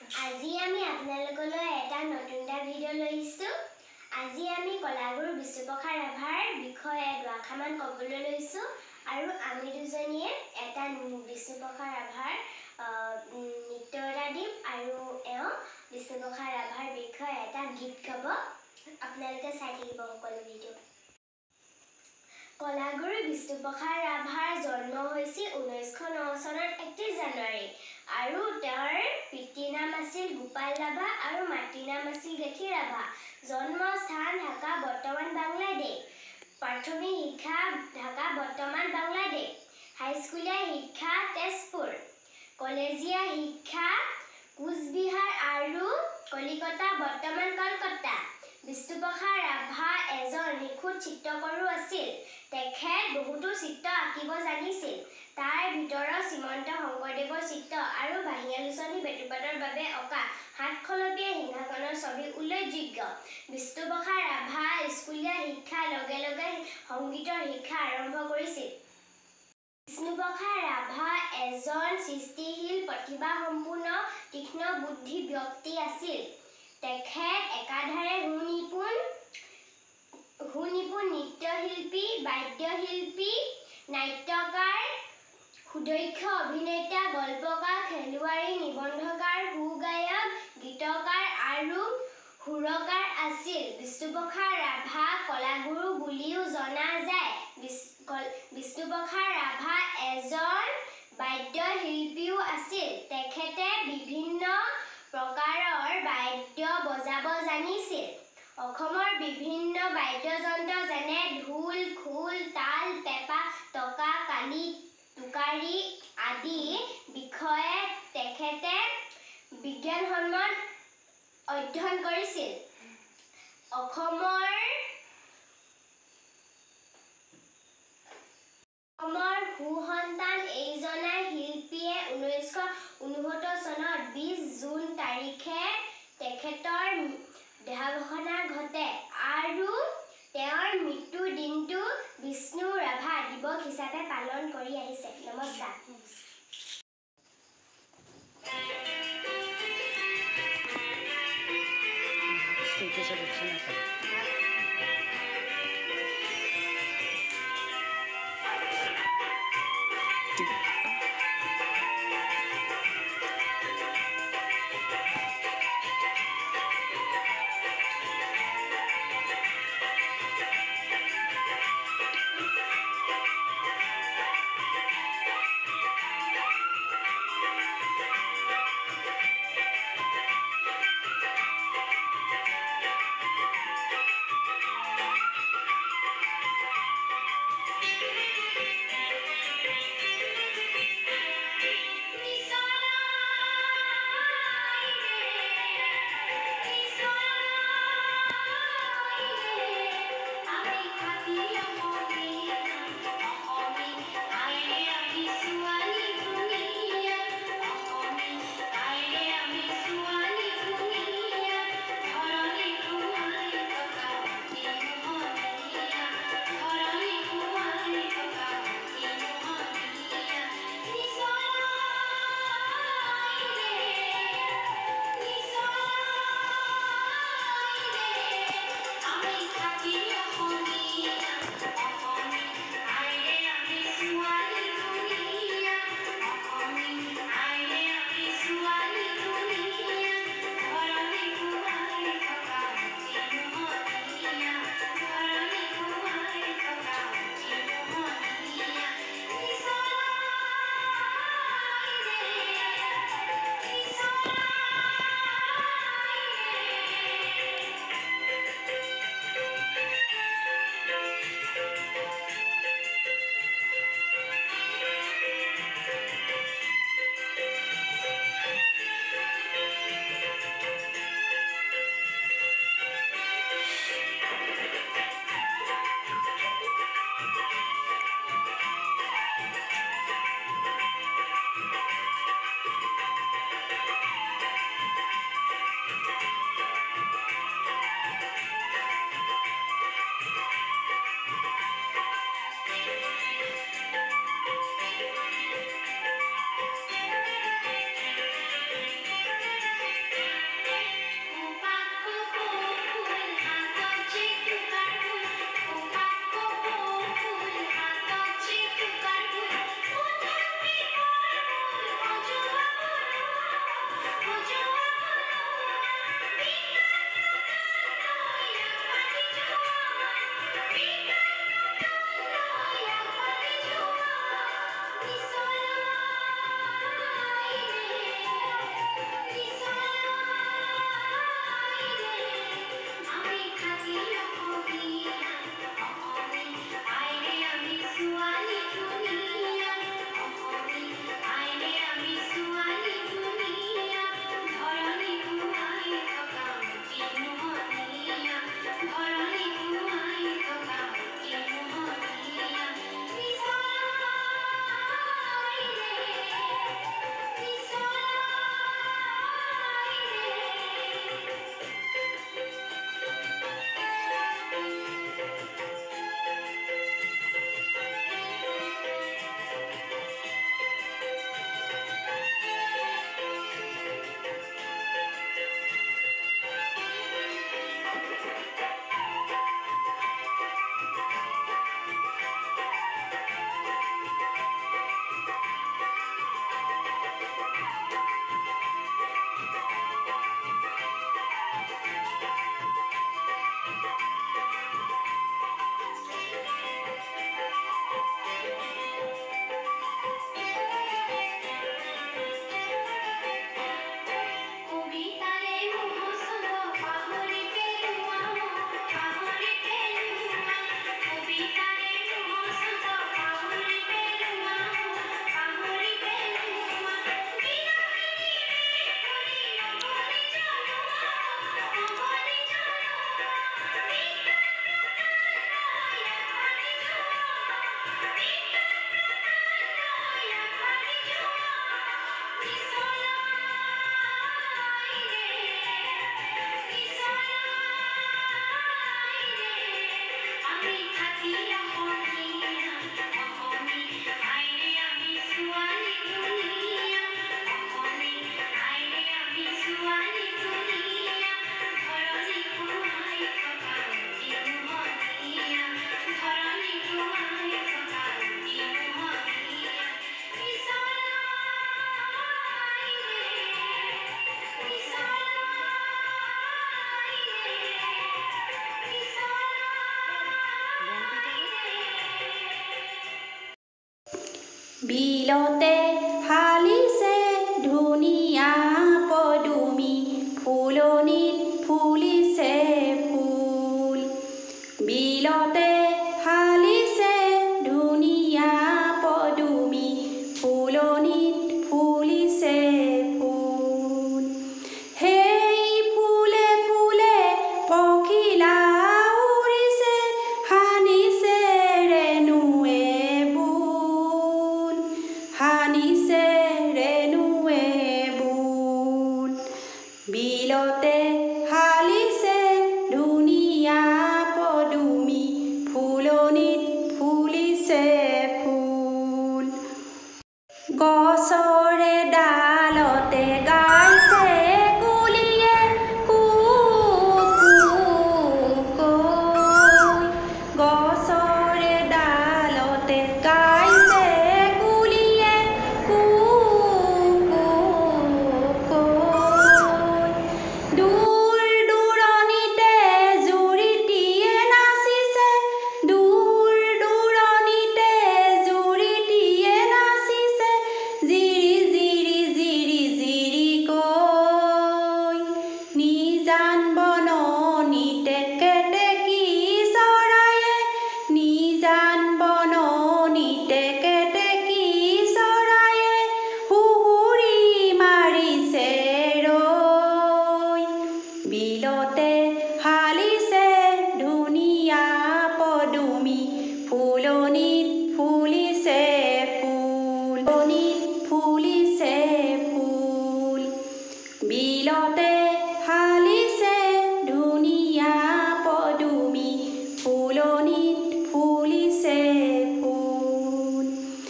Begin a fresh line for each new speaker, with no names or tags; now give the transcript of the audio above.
আজি আমি আপোনালোকলৈ এটা নতুনটা ভিডিঅ' লৈছো। আজি আমি কলাগুৰু বিষ্ণুপ্ৰসাদ ৰাভাৰ বিষয়ে দুআষাৰমান ক'বলৈ লৈছো আৰু আমি দুজনীয়ে এটা বিষ্ণুপ্ৰসাদ ৰাভাৰ নৃত্য এটা দিম আৰু বিষ্ণুপ্ৰসাদ ৰাভাৰ বিষয়ে এটা গীত গাব। আপোনালোকে চাই থাকিব সকলো ভিডিঅ'। কলাগুৰু বিষ্ণুপ্ৰসাদ ৰাভাৰ জন্ম হৈছিল 1909 চনৰ 31 জানুৱাৰী আৰু তেওঁৰ পিতৃৰ নাম আছিল গোপাল ৰাভা আৰু মাতৃৰ নাম আছিল গেঠি ৰাভা। জন্মস্থান ঢাকা বৰ্তমান বাংলাদেশ। প্ৰাথমিক শিক্ষা ঢাকা বৰ্তমান বাংলাদেশ। হাইস্কুলীয়া শিক্ষা তেজপুৰ। কলেজীয়া শিক্ষা কোচবিহাৰ আৰু কলিকতা বৰ্তমান কলকাতা। বিষ্ণুপ্ৰসাদ ৰাভা এজন নিখুঁত চিত্ৰকৰো আছিল। তেখেত বহুতো চিত্ৰ আঁকিব জানিছিল। তাৰ ভিতৰত শ্ৰীমন্ত শংকৰদেৱৰ চিত্ৰ আৰু বাঁহী আলোচনী বেটুপাতৰ বাবে অঁকা সাতখলপীয়া সিংহাসনৰ ছবি উল্লেখযোগ্য। বিষ্ণুপ্ৰসাদ ৰাভা স্কুলীয়া শিক্ষাৰ লগে লগে সংগীতৰ শিক্ষা আৰম্ভ কৰিছিল। বিষ্ণুপ্ৰসাদ ৰাভা এজন সৃষ্টিশীল প্ৰতিভাসম্পন্ন তীক্ষ্ণ বুদ্ধি ব্যক্তি আছিল। তেখেত একাধাৰে সুনিপুণ নৃত্যশিল্পী, বাদ্যশিল্পী, নাট্যকাৰ, সুদক্ষ অভিনেতা, গল্পকাৰ, খেলুৱৈ, নিবন্ধকাৰ, সুগায়ক, গীতকাৰ আৰু সুৰকাৰ আছিল। বিষ্ণুপ্ৰসাদ ৰাভাক কলাগুৰু বুলিও জনা যায়। বিষ্ণুপ্ৰসাদ ৰাভা এজন বাদ্যশিল্পীও আছিল। তেখেতে বিভিন্ন প্ৰকাৰৰ বাদ্য বজাব জানিছিল। অসমৰ বিভিন্ন বাদ্যযন্ত্ৰ যেনে ঢোল, খোল, তাল, পেঁপা, টকা, কালি, টোকাৰী আদি বিষয়ে তেখেতে বিজ্ঞানসন্মত অধ্যয়ন কৰিছিল। অসমৰ সুসন্তান এইজনা শিল্পীয়ে 1969 চনত 20 জুন তাৰিখে তেখেতৰ দেহাৱসান ঘটে আৰু তেওঁৰ মৃত্যুৰ দিনটো বিষ্ণু ৰাভা দিৱস হিচাপে পালন কৰি আহিছে। নমস্কাৰ।
শিলতে হালিছে ধুনীয়া